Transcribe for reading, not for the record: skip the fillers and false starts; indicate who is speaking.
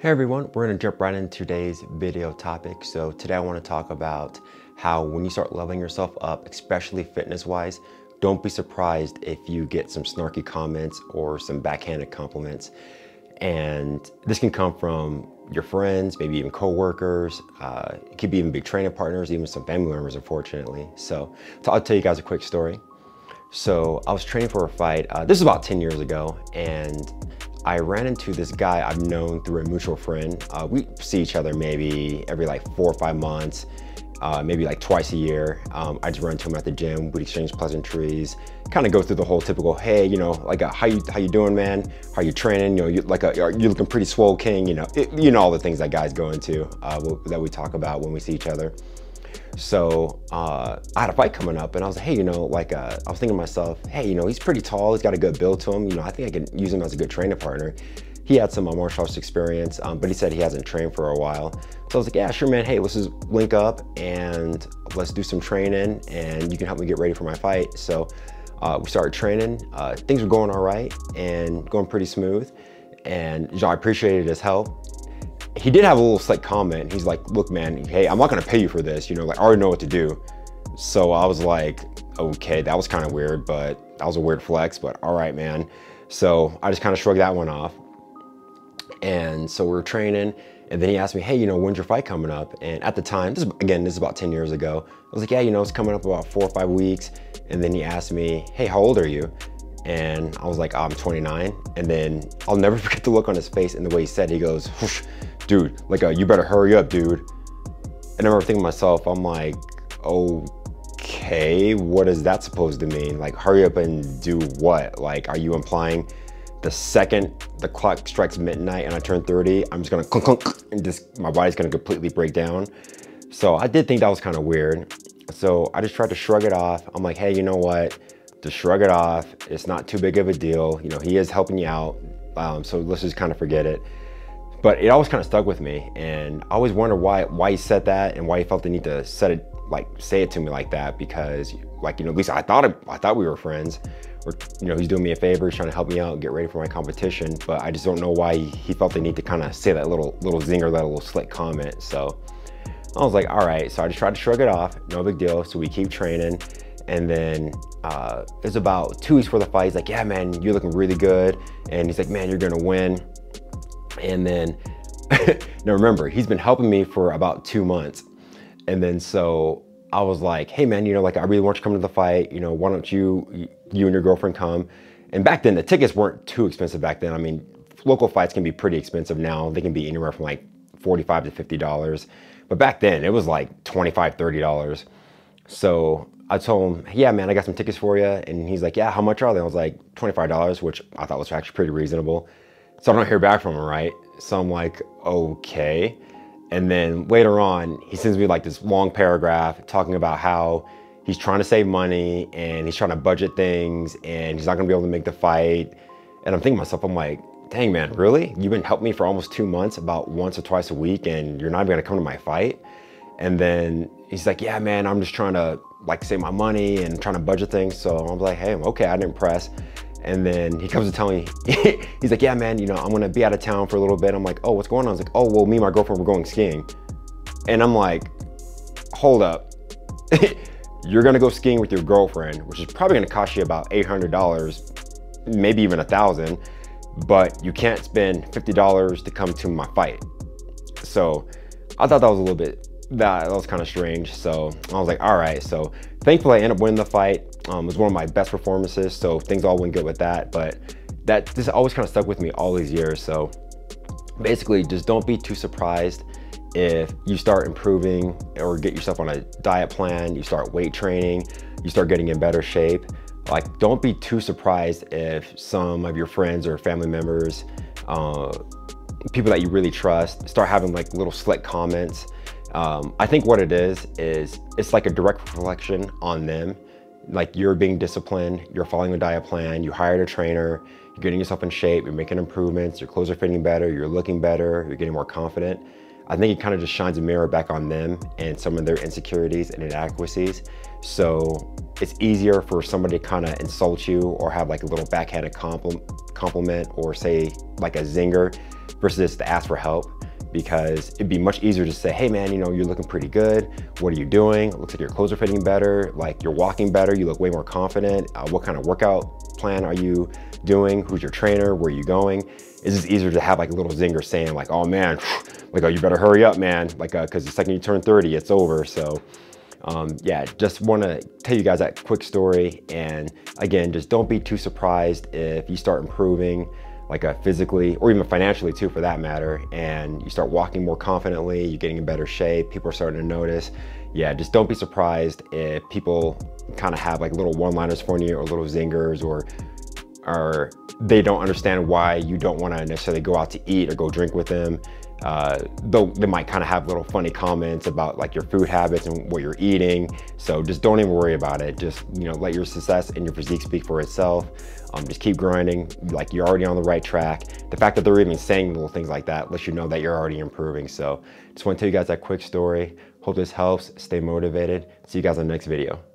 Speaker 1: Hey everyone, we're gonna jump right into today's video topic. So today I wanna talk about how when you start leveling yourself up, especially fitness-wise, don't be surprised if you get some snarky comments or some backhanded compliments. And this can come from your friends, maybe even coworkers. It could be even big training partners, even some family members, unfortunately. So I'll tell you guys a quick story. So I was training for a fight. This is about 10 years ago, and I ran into this guy I've known through a mutual friend. We see each other maybe every like 4 or 5 months, maybe like twice a year. I just run into him at the gym. We'd exchange pleasantries, kind of go through the whole typical, hey, you know, like how you doing, man? How you training? You know, you're looking pretty swole, king. You know, all the things that guys go into that we talk about when we see each other. So I had a fight coming up, and I was like, hey, you know, like I was thinking to myself, hey, you know, he's pretty tall, he's got a good build to him, you know, I think I can use him as a good training partner. He had some martial arts experience, but he said he hasn't trained for a while. So I was like, yeah, sure, man, hey, let's just link up and let's do some training, and you can help me get ready for my fight. So we started training. Things were going all right and going pretty smooth, and you know, I appreciated his help. He did have a little slight comment. He's like, look, man, hey, I'm not gonna pay you for this. You know, like I already know what to do. So I was like, okay, that was kind of weird, but that was a weird flex, but all right, man. So I just kind of shrugged that one off. And so we were training, and then he asked me, hey, you know, when's your fight coming up? And at the time, this is about 10 years ago. I was like, yeah, you know, it's coming up about 4 or 5 weeks. And then he asked me, hey, how old are you? And I was like, I'm 29. And then I'll never forget the look on his face and the way he said it. He goes, whoosh, dude, like, you better hurry up, dude. And I remember thinking to myself, I'm like, okay, what is that supposed to mean? Like, hurry up and do what? Like, are you implying the second the clock strikes midnight and I turn 30, I'm just gonna clunk, clunk, and just, my body's gonna completely break down? So I did think that was kind of weird. So I just tried to shrug it off. I'm like, hey, you know what? Just shrug it off. It's not too big of a deal. You know, he is helping you out. So let's just kind of forget it. But it always kind of stuck with me, and I always wondered why he said that and why he felt the need to say it to me like that, because, like, you know, at least I thought we were friends, or, you know, he's doing me a favor, he's trying to help me out, get ready for my competition. But I just don't know why he felt the need to kind of say that little zinger, that little slick comment. So I was like, all right. So I just tried to shrug it off, no big deal. So we keep training, and then it was about 2 weeks before the fight. He's like, yeah, man, you're looking really good, and he's like, man, you're gonna win. And then, now remember, he's been helping me for about 2 months. And then so I was like, hey man, you know, like I really want you to come to the fight. You know, why don't you and your girlfriend come? And back then the tickets weren't too expensive back then. I mean, local fights can be pretty expensive now. They can be anywhere from like $45 to $50. But back then it was like $25, $30. So I told him, yeah, man, I got some tickets for you. And he's like, yeah, how much are they? I was like, $25, which I thought was actually pretty reasonable. So I don't hear back from him, right? So I'm like, okay. And then later on, he sends me like this long paragraph talking about how he's trying to save money and he's trying to budget things and he's not gonna be able to make the fight. And I'm thinking to myself, I'm like, dang man, really? You've been helping me for almost 2 months, about once or twice a week, and you're not even gonna come to my fight? And then he's like, yeah, man, I'm just trying to like save my money and trying to budget things. So I'm like, hey, okay, I didn't press. And then he comes to tell me, he's like, yeah, man, you know, I'm gonna be out of town for a little bit. I'm like, oh, what's going on? I was like, oh, well, me and my girlfriend, we're going skiing. And I'm like, hold up. You're gonna go skiing with your girlfriend, which is probably gonna cost you about $800, maybe even $1,000, but you can't spend $50 to come to my fight. So I thought that was a little bit, that was kind of strange. So I was like, all right. So thankfully I ended up winning the fight. It was one of my best performances, so things all went good with that. But this always kind of stuck with me all these years. So basically, just don't be too surprised if you start improving or get yourself on a diet plan, you start weight training, you start getting in better shape. Like, don't be too surprised if some of your friends or family members, people that you really trust, start having like little slick comments. I think what it is it's like a direct reflection on them. Like, you're being disciplined, you're following a diet plan, you hired a trainer, you're getting yourself in shape, you're making improvements, your clothes are fitting better, you're looking better, you're getting more confident. I think it kind of just shines a mirror back on them and some of their insecurities and inadequacies. So it's easier for somebody to kind of insult you or have like a little backhanded compliment or say like a zinger versus to ask for help, because it'd be much easier to say, hey man, you know, you're looking pretty good. What are you doing? It looks like your clothes are fitting better. Like you're walking better. You look way more confident. What kind of workout plan are you doing? Who's your trainer? Where are you going? It's just easier to have like a little zinger saying like, oh man, like, oh, you better hurry up, man. Like, cause the second you turn 30, it's over. So yeah, just wanna tell you guys that quick story. And again, just don't be too surprised if you start improving like physically or even financially too, for that matter, and you start walking more confidently, you're getting in better shape, people are starting to notice. Yeah, just don't be surprised if people kind of have like little one-liners for you or little zingers, or they don't understand why you don't want to necessarily go out to eat or go drink with them. Though they might kind of have little funny comments about like your food habits and what you're eating. So just don't even worry about it. Just, you know, let your success and your physique speak for itself. Just keep grinding, like you're already on the right track. The fact that they're even saying little things like that lets you know that you're already improving. So just want to tell you guys that quick story. Hope this helps. Stay motivated. See you guys on the next video.